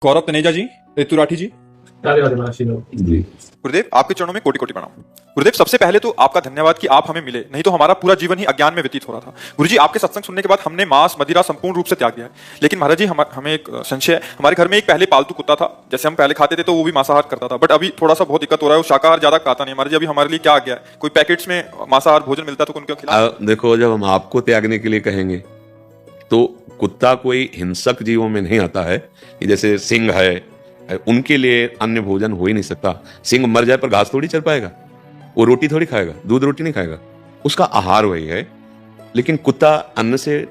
गौरव तनेजा जी, ऋतु राठी जी, राधे राधे महाराज जी। गुरुदेव आपके चरणों में कोटि कोटि प्रणाम। गुरुदेव सबसे पहले तो आपका धन्यवाद कि आप हमें मिले, नहीं तो हमारा पूरा जीवन ही अज्ञान में व्यतीत हो रहा था। गुरुजी आपके सत्संग सुनने के बाद हमने मांस मदिरा संपूर्ण रूप से त्याग दिया है। लेकिन महाराज जी हमें एक संशय है। हमारे घर में एक पहले पालतू कुत्ता था, जैसे हम पहले खाते थे तो वो भी मांसाहार करता था, बट अभी थोड़ा सा बहुत दिक्कत हो रहा है, वो शाकाहार ज्यादा खाता नहीं। महाराज जी अभी हमारे लिए क्या आ गया है? कोई पैकेट्स में मांसाहार भोजन मिलता तो उनको खिला। देखो, जब हम आपको त्यागने के लिए कहेंगे तो कुत्ता कोई हिंसक जीवों में नहीं आता है कि जैसे सिंह है, उनके लिए अन्य भोजन हो ही नहीं सकता। सिंह मर जाए पर घास थोड़ी चल पाएगा, वो रोटी थोड़ी खाएगा, दूध रोटी नहीं खाएगा, उसका आहार वही है। लेकिन कुत्ता अन्न से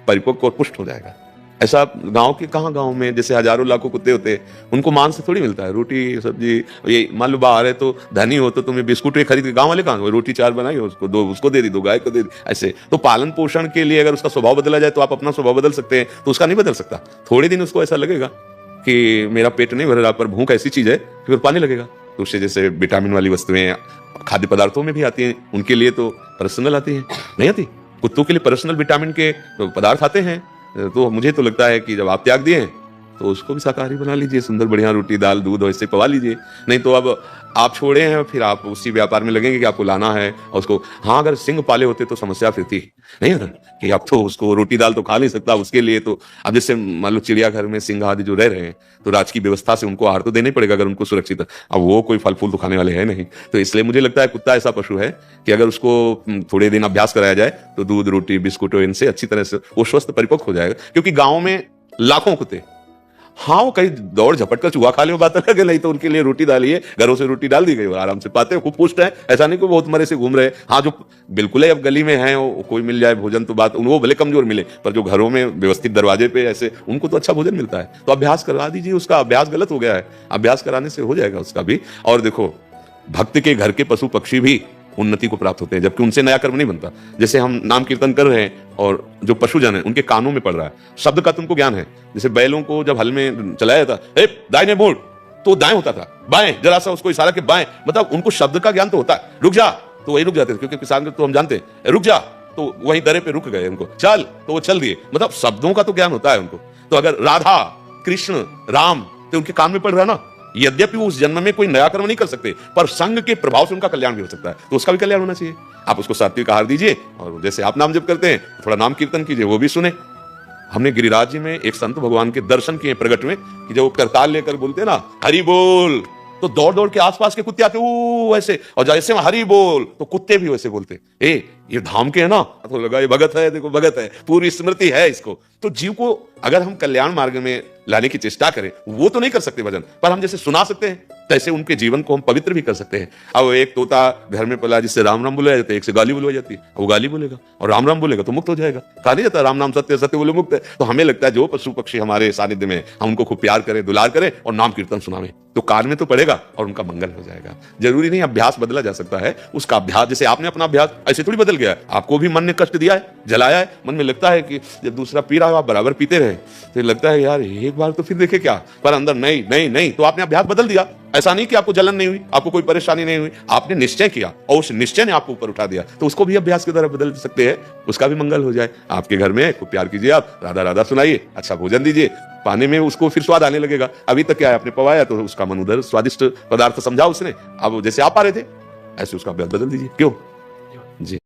परिपक्व और पुष्ट हो जाएगा। ऐसा गांव के कहाँ गांव में जैसे हजारों लाखों कुत्ते होते हैं, उनको मांस से थोड़ी मिलता है, रोटी सब्जी। ये मान लो बाहर है तो धनी हो तो तुम्हें बिस्कुट खरीद के, गांव वाले कहाँ, रोटी चार बनाई हो, उसको दो, उसको दे दी, दो गाय को दे दी। ऐसे तो पालन पोषण के लिए अगर उसका स्वभाव बदला जाए तो आप अपना स्वभाव बदल सकते हैं, तो उसका नहीं बदल सकता। थोड़े दिन उसको ऐसा लगेगा कि मेरा पेट नहीं भर रहा, पर भूख ऐसी चीज है फिर पानी लगेगा। तो उससे जैसे विटामिन वाली वस्तुएं खाद्य पदार्थों में भी आती हैं, उनके लिए तो पर्सनल आती हैं, नहीं आती। कुत्तों के लिए पर्सनल विटामिन के पदार्थ आते हैं। तो मुझे तो लगता है कि जब आप त्याग दिए तो उसको भी शाकाहारी बना लीजिए, सुंदर बढ़िया रोटी दाल दूध वैसे पवा लीजिए। नहीं तो अब आप छोड़े हैं, फिर आप उसी व्यापार में लगेंगे कि आपको लाना है और उसको। हाँ, अगर सिंह पाले होते तो समस्या फिर थी, नहीं होता कि अब तो उसको रोटी दाल तो खा नहीं सकता, उसके लिए तो अब जैसे मान लो चिड़ियाघर में सिंह आदि जो रह रहे हैं तो राज की व्यवस्था से उनको आहार तो देना ही पड़ेगा अगर उनको सुरक्षित है। अब वो कोई फल फूल तो खाने वाले हैं नहीं, तो इसलिए मुझे लगता है कुत्ता ऐसा पशु है कि अगर उसको थोड़े दिन अभ्यास कराया जाए तो दूध रोटी बिस्कुट इनसे अच्छी तरह से वो स्वस्थ परिपक्व हो जाएगा। क्योंकि गाँव में लाखों कुत्ते, हाँ वो कहीं दौड़ झपट कर चूहा खा ले बात अलग है, नहीं तो उनके लिए रोटी डाली है, घरों से रोटी डाल दी गई और आराम से पाते हैं, खूब पुष्ट है। ऐसा नहीं कि बहुत मरे से घूम रहे। हाँ, जो बिल्कुल है अब गली में है, वो कोई मिल जाए भोजन तो बात, वो भले कमजोर मिले, पर जो घरों में व्यवस्थित दरवाजे पे ऐसे उनको तो अच्छा भोजन मिलता है। तो अभ्यास करा दीजिए, उसका अभ्यास गलत हो गया है, अभ्यास कराने से हो जाएगा उसका भी। और देखो, भक्त के घर के पशु पक्षी भी उन्नति को प्राप्त होते हैं, जबकि उनसे नया कर्म नहीं बनता। जैसे हम नाम कीर्तन कर रहे हैं और जो पशुजन है उनके कानों में पड़ रहा है, शब्द का तुमको ज्ञान है। जैसे बैलों को जब हल में चलाया था, दाहिने मोड़, तो दाएं होता था, बाएं जरा सा उसको इशारा के बाएं, मतलब उनको शब्द का ज्ञान तो होता है। रुक जा तो वही रुक जाते थे, क्योंकि किसान तो हम जानते हैं, रुक जा तो वही दरे पे रुक गए, उनको चल तो वो चल दिए, मतलब शब्दों का तो ज्ञान होता है उनको। तो अगर राधा कृष्ण राम तो उनके कान में पड़ रहा है ना, यद्यपि वो उस जन्म में कोई नया कर्म नहीं कर सकते, पर संग के प्रभाव से उनका कल्याण भी हो सकता है, तो उसका भी कल्याण होना चाहिए। आप उसको सात्विक आहार दीजिए, और जैसे आप नाम जप करते हैं थोड़ा नाम कीर्तन कीजिए, वो भी सुने। हमने गिरिराज जी में एक संत भगवान के दर्शन किए प्रगट में, कि जब वो करताल लेकर बोलते हैं ना हरि बोल, तो दौड़ दौड़ के आसपास के कुत्ते आते वो ऐसे, और जैसे हरि बोल तो कुत्ते भी वैसे बोलते, ये धाम के है ना, तो लगा ये भगत है, देखो भगत है, पूरी स्मृति है इसको। तो जीव को अगर हम कल्याण मार्ग में लाने की चेष्टा करें, वो तो नहीं कर सकते भजन, पर हम जैसे सुना सकते हैं, तैसे उनके जीवन को हम पवित्र भी कर सकते हैं। अब एक तोता घर में पला जिससे राम राम बुलाया जाता है, एक से गाली बुलवाई जाती है, वो गाली बोलेगा और राम राम बोलेगा तो मुक्त हो जाएगा। कहा नहीं जाता राम नाम सत्य, सत्य बोले मुक्त है। तो हमें लगता है जो पशु पक्षी हमारे सानिध्य में, हम उनको खूब प्यार करें, दुलार करें और नाम कीर्तन सुनावें, तो कान में तो पड़ेगा और उनका मंगल हो जाएगा। जरूरी नहीं अभ्यास बदला जा सकता है, उसका अभ्यास जैसे आपने अपना अभ्यास ऐसे थोड़ी बदल गया, आपको भी मन ने कष्ट दिया है, जलाया है, मन में लगता है कि जब दूसरा पी रहा है आप बराबर पीते रहे, तो लगता है यार एक बार तो फिर देखे क्या, पर अंदर नहीं नहीं नहीं, तो आपने अभ्यास बदल दिया। ऐसा नहीं कि आपको जलन नहीं हुई, आपको कोई परेशानी नहीं हुई, आपने निश्चय किया और उस निश्चय ने आपको ऊपर उठा दिया, तो उसको भी अभ्यास की तरह बदल सकते हैं, उसका भी मंगल हो जाए। आपके घर में खूब प्यार कीजिए, आप राधा राधा सुनाइए, अच्छा भोजन दीजिए, पाने में उसको फिर स्वाद आने लगेगा। अभी तक क्या है, आपने पवाया तो उसका मन उधर स्वादिष्ट पदार्थ समझा उसने, अब जैसे आप आ रहे थे ऐसे उसका अभ्यास बदल दीजिए। क्यों जी।